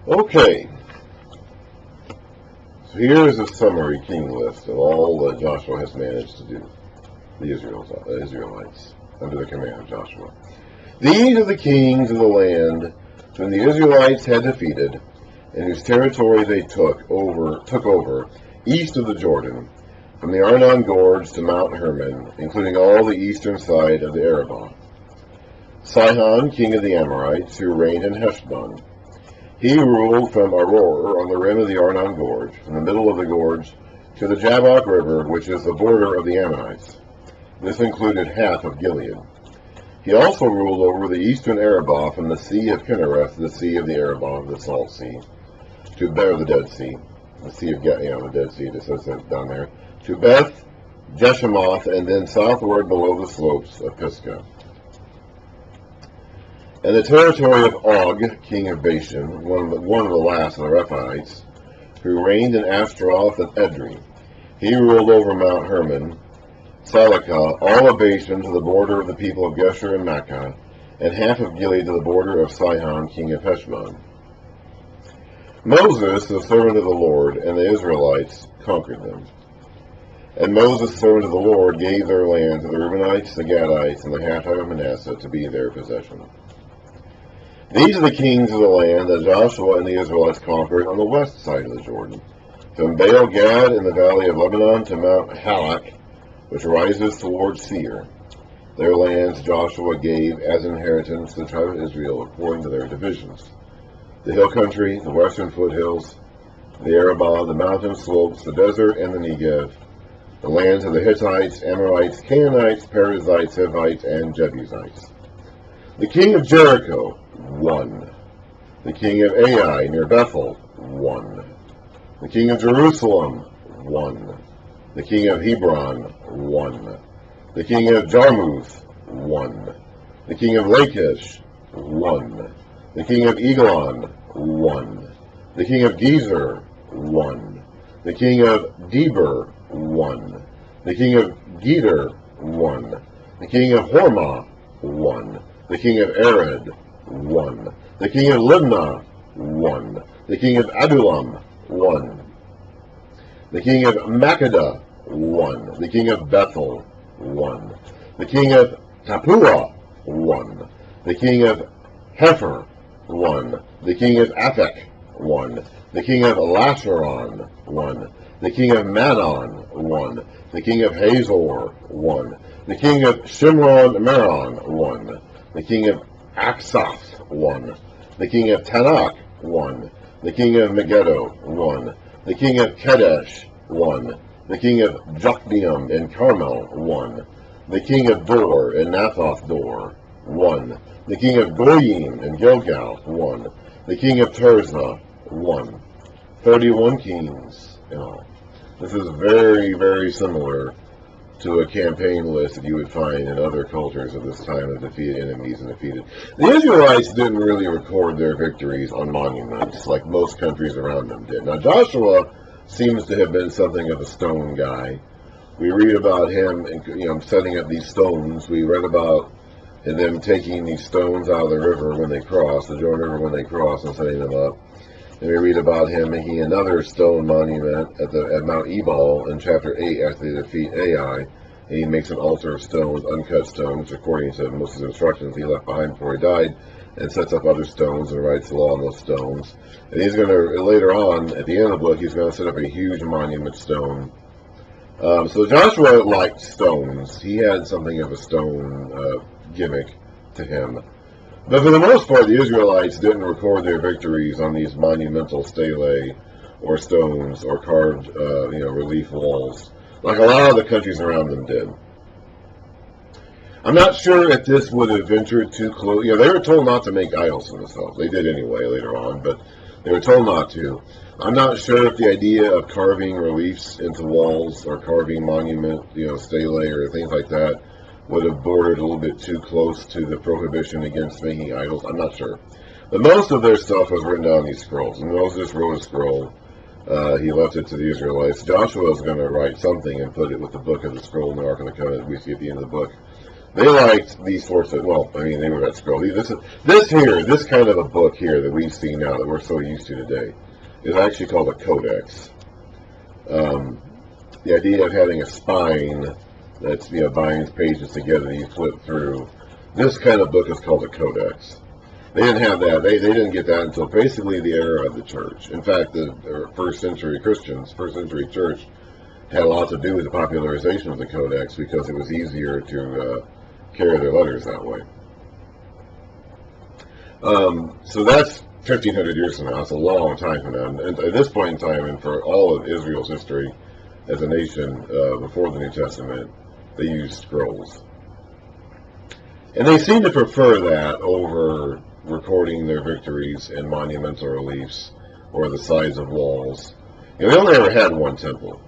Okay, so here is a summary king list of all that Joshua has managed to do, the Israelites, under the command of Joshua. These are the kings of the land whom the Israelites had defeated, and whose territory they took over east of the Jordan, from the Arnon Gorge to Mount Hermon, including all the eastern side of the Arabah. Sihon, king of the Amorites, who reigned in Heshbon. He ruled from Aroer on the rim of the Arnon Gorge, in the middle of the gorge, to the Jabbok River, which is the border of the Ammonites. This included half of Gilead. He also ruled over the eastern Arabah from the Sea of Kinnereth, the Sea of the Arabah, the Salt Sea, to the Dead Sea, the Sea of the Dead Sea, it says that down there, to Beth Jeshemoth, and then southward below the slopes of Pisgah. And the territory of Og, king of Bashan, one of the last of the Rephaites, who reigned in Ashtaroth and Edrei. He ruled over Mount Hermon, Salecah, all of Bashan to the border of the people of Geshur and Makkah, and half of Gilead to the border of Sihon, king of Heshbon. Moses, the servant of the Lord, and the Israelites conquered them. And Moses, the servant of the Lord, gave their land to the Reubenites, the Gadites, and the half tribe of Manasseh to be their possession. These are the kings of the land that Joshua and the Israelites conquered on the west side of the Jordan, from Baal Gad in the valley of Lebanon to Mount Halak, which rises towards Seir. Their lands Joshua gave as inheritance to the tribe of Israel according to their divisions. The hill country, the western foothills, the Arabah, the mountain slopes, the desert, and the Negev, the lands of the Hittites, Amorites, Canaanites, Perizzites, Hivites, and Jebusites. The king of Jericho, 1. The king of Ai near Bethel, 1. The king of Jerusalem, 1. The king of Hebron, 1. The king of Jarmuth, 1. The king of Lachish, 1. The king of Eglon, 1. The king of Gezer, 1. The king of Deber, 1. The king of Geder, 1. The king of Hormah, 1. The king of Arad, 1. The king of Libnah, 1. The king of Adullam, 1. The king of Makkedah, 1. The king of Bethel, 1. The king of Tappuah, 1. The king of Hepher, 1. The king of Aphek, 1. The king of Lasharon, 1. The king of Manon, 1. The king of Hazor, 1. The king of Shimron Meron, 1. The king of Aksath, 1. The king of Tanakh, 1. The king of Megiddo, 1. The king of Kadesh, 1. The king of Jokneam and Carmel, 1. The king of Dor and Nathoth Dor, 1. The king of Goyim and Gilgal, 1. The king of Tirzah, 1. 31 kings in all. This is very, very similar to a campaign list that you would find in other cultures of this time of defeated enemies and defeated. The Israelites didn't really record their victories on monuments like most countries around them did. Now Joshua seems to have been something of a stone guy. We read about him, setting up these stones. We read about them taking these stones out of the river when they cross, the Jordan River when they cross, and setting them up. And we read about him making another stone monument at Mount Ebal in chapter 8 after they defeat Ai. And he makes an altar of stones, uncut stones, according to Moses' instructions he left behind before he died, and sets up other stones and writes the law on those stones. And he's going to, later on, at the end of the book, he's going to set up a huge monument stone. So Joshua liked stones. He had something of a stone gimmick to him. But for the most part, the Israelites didn't record their victories on these monumental stelae or stones or carved, relief walls, like a lot of the countries around them did. I'm not sure if this would have ventured too close. They were told not to make idols for themselves. They did anyway later on, but they were told not to. I'm not sure if the idea of carving reliefs into walls or carving monument, stelae or things like that would have bordered a little bit too close to the prohibition against making idols. I'm not sure. But most of their stuff was written down in these scrolls. And Moses wrote a scroll. He left it to the Israelites. Joshua is going to write something and put it with the book of the scroll in the Ark of the Covenant we see at the end of the book. They liked these sorts of, well, I mean, they were that scroll. This kind of a book here that we see now that we're so used to today is actually called a codex. The idea of having a spine that's, binds pages together that you flip through. This kind of book is called a codex. They didn't have that. They didn't get that until basically the era of the church. In fact, the first century Christians, first century church, had a lot to do with the popularization of the codex because it was easier to carry their letters that way. So that's 1,500 years from now. It's a long time from now. And at this point in time, and for all of Israel's history as a nation before the New Testament, they used scrolls. And they seem to prefer that over recording their victories in monumental reliefs or the sides of walls. They only ever had one temple.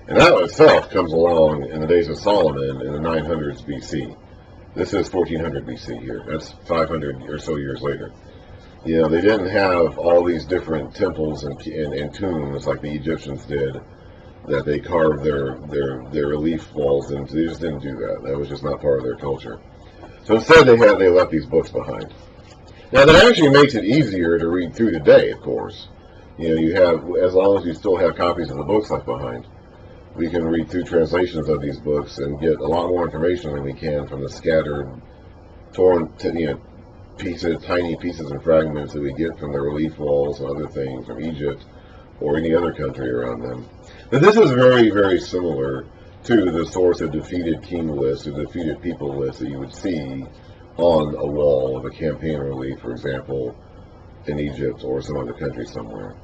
And that itself comes along in the days of Solomon in the 900s BC. This is 1400 BC here. That's 500 or so years later. They didn't have all these different temples and tombs like the Egyptians did that they carved their relief walls into. They just didn't do that. That was just not part of their culture. So instead they left these books behind. Now that actually makes it easier to read through today, of course. You have, as long as you still have copies of the books left behind, we can read through translations of these books and get a lot more information than we can from the scattered, torn, tiny pieces and fragments that we get from the relief walls and other things from Egypt or any other country around them. But this is very, very similar to the sorts of defeated king lists or defeated people lists that you would see on a wall of a campaign relief, for example, in Egypt or some other country somewhere.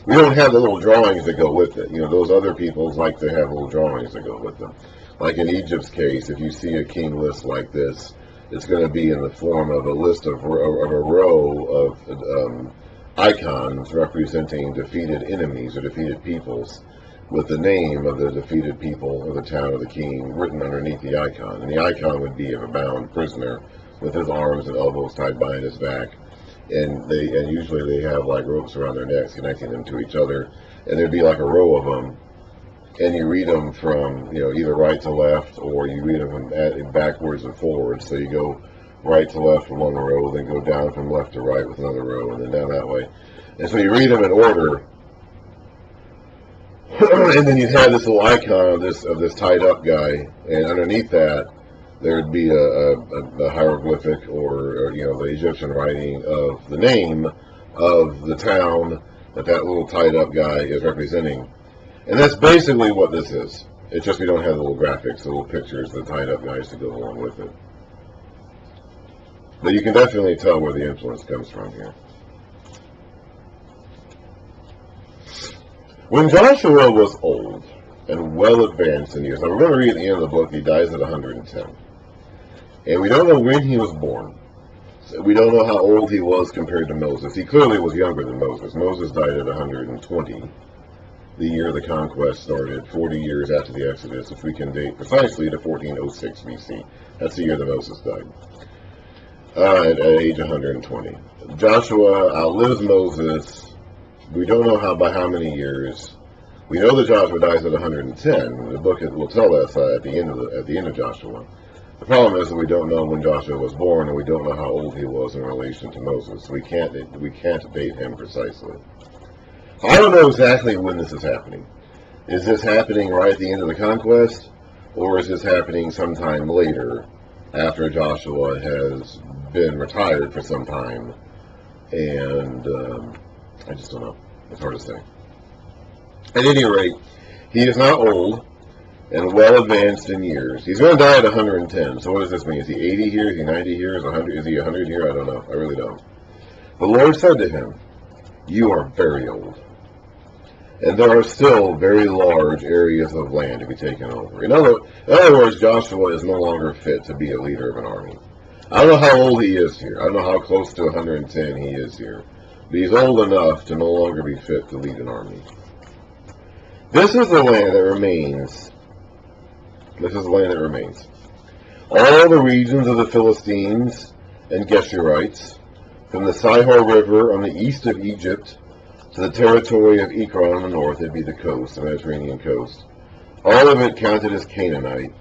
We don't have the little drawings that go with it. Those other peoples like to have little drawings that go with them. Like in Egypt's case, if you see a king list like this, it's going to be in the form of a list of a row of icons representing defeated enemies or defeated peoples, with the name of the defeated people or the town or the king written underneath the icon. And the icon would be of a bound prisoner with his arms and elbows tied behind his back. And usually they have like ropes around their necks connecting them to each other. And there'd be like a row of them. And you read them from, either right to left, or you read them from backwards and forwards. So you go right to left from one row, then go down from left to right with another row, and then down that way. And so you read them in order. And then you'd have this little icon of this tied up guy, and underneath that there'd be a hieroglyphic or the Egyptian writing of the name of the town that little tied up guy is representing. And that's basically what this is. It's just we don't have the little graphics, the little pictures, the tied up guys to go along with it. But you can definitely tell where the influence comes from here. When Joshua was old and well advanced in years, now we're going to read at the end of the book, he dies at 110. And we don't know when he was born. So we don't know how old he was compared to Moses. He clearly was younger than Moses. Moses died at 120, the year the Conquest started, 40 years after the Exodus, which we can date precisely to 1406 BC. That's the year that Moses died, at age 120. Joshua outlives Moses. We don't know by how many years. We know that Joshua dies at 110. The book will tell us at the end of Joshua. The problem is that we don't know when Joshua was born, and we don't know how old he was in relation to Moses. We can't date him precisely. I don't know exactly when this is happening. Is this happening right at the end of the Conquest, or is this happening sometime later, after Joshua has been retired for some time? And I just don't know. It's hard to say. At any rate, he is not old and well advanced in years. He's going to die at 110. So what does this mean? Is he 80 here? Is he 90 here? Is he 100 here? I don't know. I really don't. The Lord said to him, "You are very old, and there are still very large areas of land to be taken over." In other words, Joshua is no longer fit to be a leader of an army. I don't know how old he is here. I don't know how close to 110 he is here. But he's old enough to no longer be fit to lead an army. This is the land that remains. This is the land that remains. All the regions of the Philistines and Geshurites, from the Sihor River on the east of Egypt to the territory of Ekron on the north, it'd be the coast, the Mediterranean coast. All of it counted as Canaanite.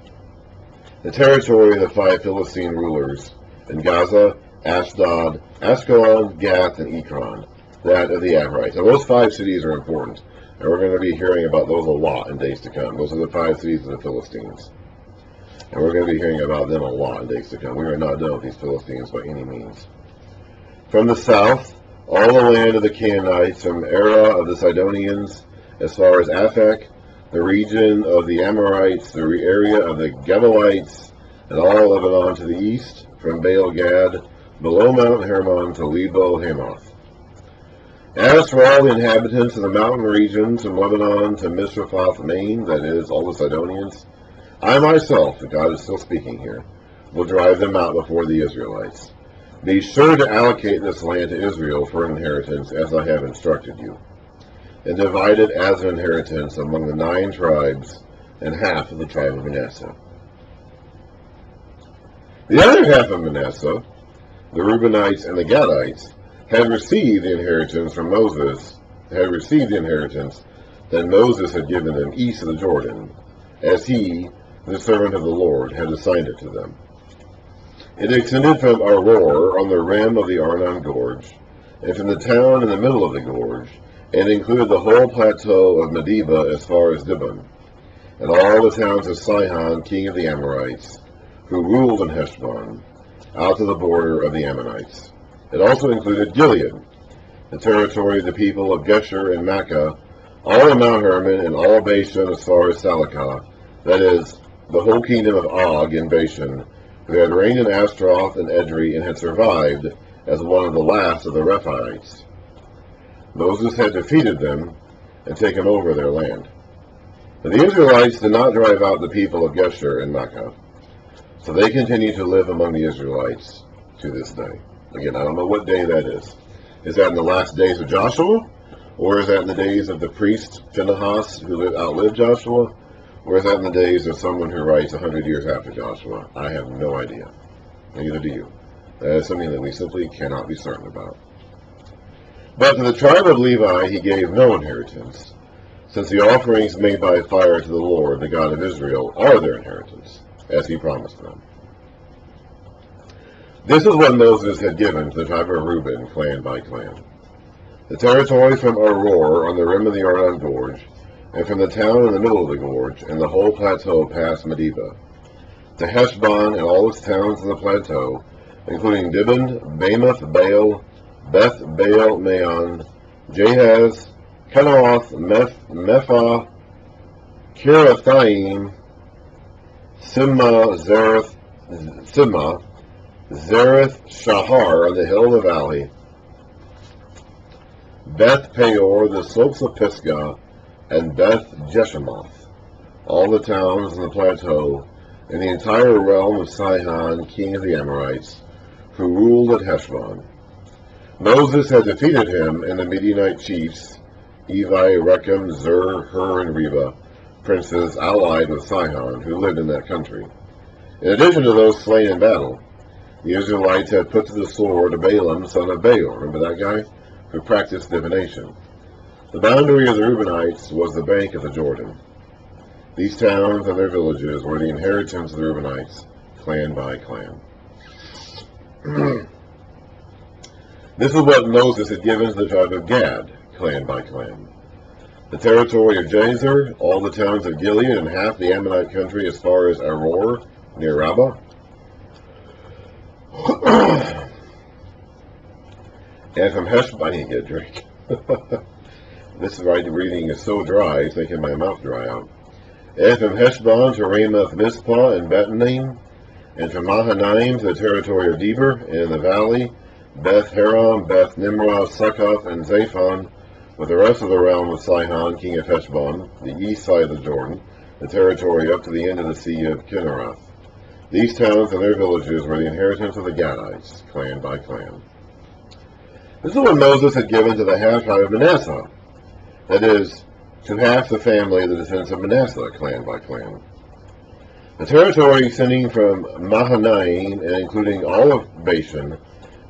The territory of the 5 Philistine rulers in Gaza, Ashdod, Ashkelon, Gath, and Ekron, that of the Amorites. Now those 5 cities are important, and we're going to be hearing about those a lot in days to come. Those are the 5 cities of the Philistines. And we're going to be hearing about them a lot in days to come. We are not done with these Philistines by any means. From the south, all the land of the Canaanites, from Era of the Sidonians, as far as Aphek, the region of the Amorites, the area of the Gebalites, and all Lebanon to the east, from Baal Gad, below Mount Hermon to Lebo Hamath. As for all the inhabitants of the mountain regions, from Lebanon to Misrephoth Main, that is, all the Sidonians, I myself, God is still speaking here, will drive them out before the Israelites. Be sure to allocate this land to Israel for an inheritance, as I have instructed you, and divide it as an inheritance among the 9 tribes and half of the tribe of Manasseh. The other half of Manasseh, the Reubenites and the Gadites, had received the inheritance from Moses, that Moses had given them east of the Jordan, as he, the servant of the Lord, had assigned it to them. It extended from Aroer on the rim of the Arnon Gorge, and from the town in the middle of the gorge, and included the whole plateau of Medeba as far as Dibon, and all the towns of Sihon, king of the Amorites, who ruled in Heshbon, out to the border of the Ammonites. It also included Gilead, the territory of the people of Geshur and Makkah, all of Mount Hermon, and all Bashan as far as Salakah, that is, the whole kingdom of Og in Bashan, who had reigned in Ashtaroth and Edrei, and had survived as one of the last of the Rephaites. Moses had defeated them and taken over their land. But the Israelites did not drive out the people of Geshur and Makkah, so they continue to live among the Israelites to this day. Again, I don't know what day that is. Is that in the last days of Joshua? Or is that in the days of the priest Phinehas, who outlived Joshua? Or is that in the days of someone who writes 100 years after Joshua? I have no idea. Neither do you. That is something that we simply cannot be certain about. But to the tribe of Levi he gave no inheritance, since the offerings made by fire to the Lord, the God of Israel, are their inheritance, as he promised them. This is what Moses had given to the tribe of Reuben, clan by clan. The territory from Aroer on the rim of the Arnon Gorge, and from the town in the middle of the gorge, and the whole plateau past Medeba, to Heshbon and all its towns in the plateau, including Dibon, Bamoth, Baal, Beth Baal Maon, Jahaz, Kenaoth, Mephah, Kirathaim, Zereth Shahar on the hill of the valley, Beth Peor, the slopes of Pisgah, and Beth Jeshemoth, all the towns in the plateau, and the entire realm of Sihon, king of the Amorites, who ruled at Heshbon. Moses had defeated him and the Midianite chiefs, Evi, Rechem, Zur, Hur, and Reba, princes allied with Sihon, who lived in that country. In addition to those slain in battle, the Israelites had put to the sword Balaam, son of Beor, remember that guy, who practiced divination. The boundary of the Reubenites was the bank of the Jordan. These towns and their villages were the inheritance of the Reubenites, clan by clan. This is what Moses had given to the tribe of Gad, clan by clan. The territory of Jazer, all the towns of Gilead, and half the Ammonite country as far as Aroer, near Rabbah. And from Heshbon, I need to get a drink. This reading is so dry, it's making my mouth dry out. And from Heshbon to Ramoth Mizpah and Bethnaim, and from Mahanaim to the territory of Deber, and in the valley, Beth Haram, Beth Nimrah, Succoth, and Zaphon, with the rest of the realm of Sihon, king of Heshbon, the east side of the Jordan, the territory up to the end of the sea of Kinneroth. These towns and their villages were the inheritance of the Gadites, clan by clan. This is what Moses had given to the half tribe of Manasseh, that is, to half the family of the descendants of Manasseh, clan by clan. The territory extending from Mahanaim and including all of Bashan,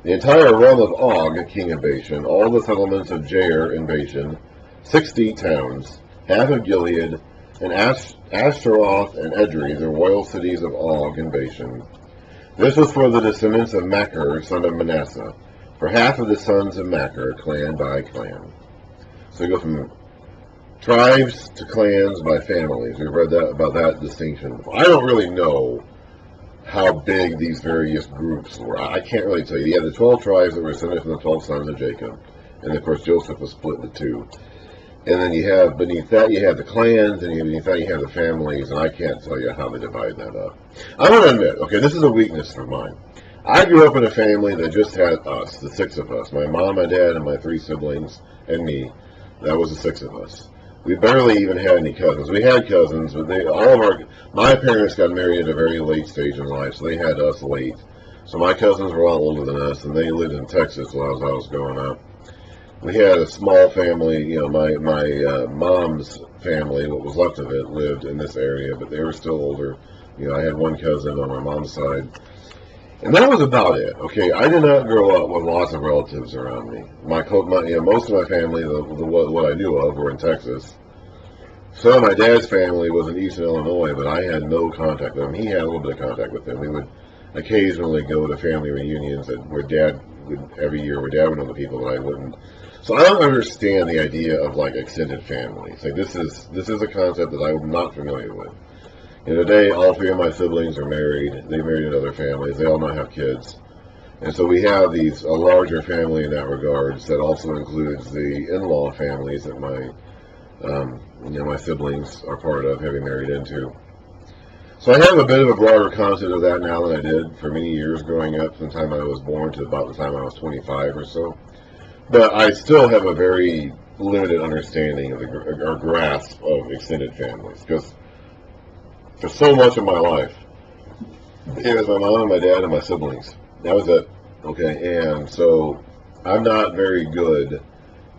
the entire realm of Og, king of Bashan, all the settlements of Jair in Bashan, 60 towns, half of Gilead, and Ashtaroth and Edrei, the royal cities of Og and Bashan. This was for the descendants of Machir, son of Manasseh, for half of the sons of Machir, clan by clan. So you go from tribes to clans by families. We've read that about that distinction. I don't really know how big these various groups were. I can't really tell you. You had the 12 tribes that were descended from the 12 sons of Jacob, and of course Joseph was split into two. And then you have, beneath that, you have the clans, and beneath that, you have the families, and I can't tell you how they divide that up. I want to admit, okay, this is a weakness of mine. I grew up in a family that just had us, the six of us, my mom, my dad, and my three siblings, and me. That was the six of us. We barely even had any cousins. We had cousins, but my parents got married at a very late stage in life, so they had us late. So my cousins were all older than us, and they lived in Texas while I was growing up. We had a small family. You know, my mom's family, what was left of it, lived in this area, but they were still older. You know, I had one cousin on my mom's side, and that was about it. Okay, I did not grow up with lots of relatives around me. Most of my family, what I knew of, were in Texas. Some of my dad's family was in Eastern Illinois, but I had no contact with them. He had a little bit of contact with them. We would occasionally go to family reunions where Dad would know the people, but I wouldn't. So I don't understand the idea of like extended families. Like this is a concept that I'm not familiar with. And today, all three of my siblings are married. They married into other families. They all now have kids, and so we have a larger family in that regards. That also includes the in-law families that my siblings are part of, having married into. So I have a bit of a broader concept of that now than I did for many years growing up, from the time I was born to about the time I was 25 or so. But I still have a very limited understanding of or grasp of extended families, because for so much of my life, it was my mom, my dad, and my siblings. That was it. Okay, and so I'm not very good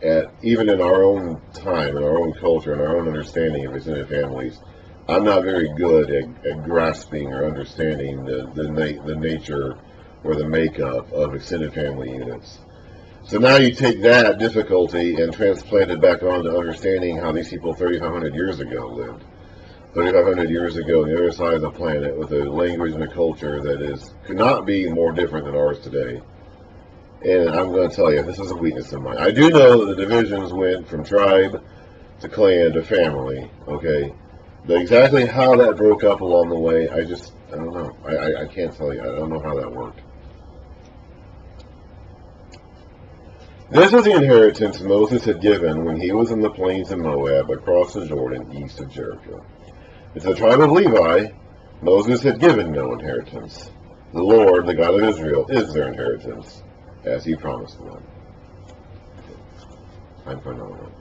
at, even in our own time, in our own culture, in our own understanding of extended families, I'm not very good at grasping or understanding the nature or the makeup of extended family units. So now you take that difficulty and transplant it back on to understanding how these people 3,500 years ago lived. 3,500 years ago on the other side of the planet, with a language and a culture that could not be more different than ours today. And I'm going to tell you, this is a weakness of mine. I do know that the divisions went from tribe to clan to family, okay? But exactly how that broke up along the way, I don't know. I can't tell you. I don't know how that worked. This is the inheritance Moses had given when he was in the plains of Moab, across the Jordan, east of Jericho. It's the tribe of Levi. Moses had given no inheritance. The Lord, the God of Israel, is their inheritance, as he promised them. Time for another one.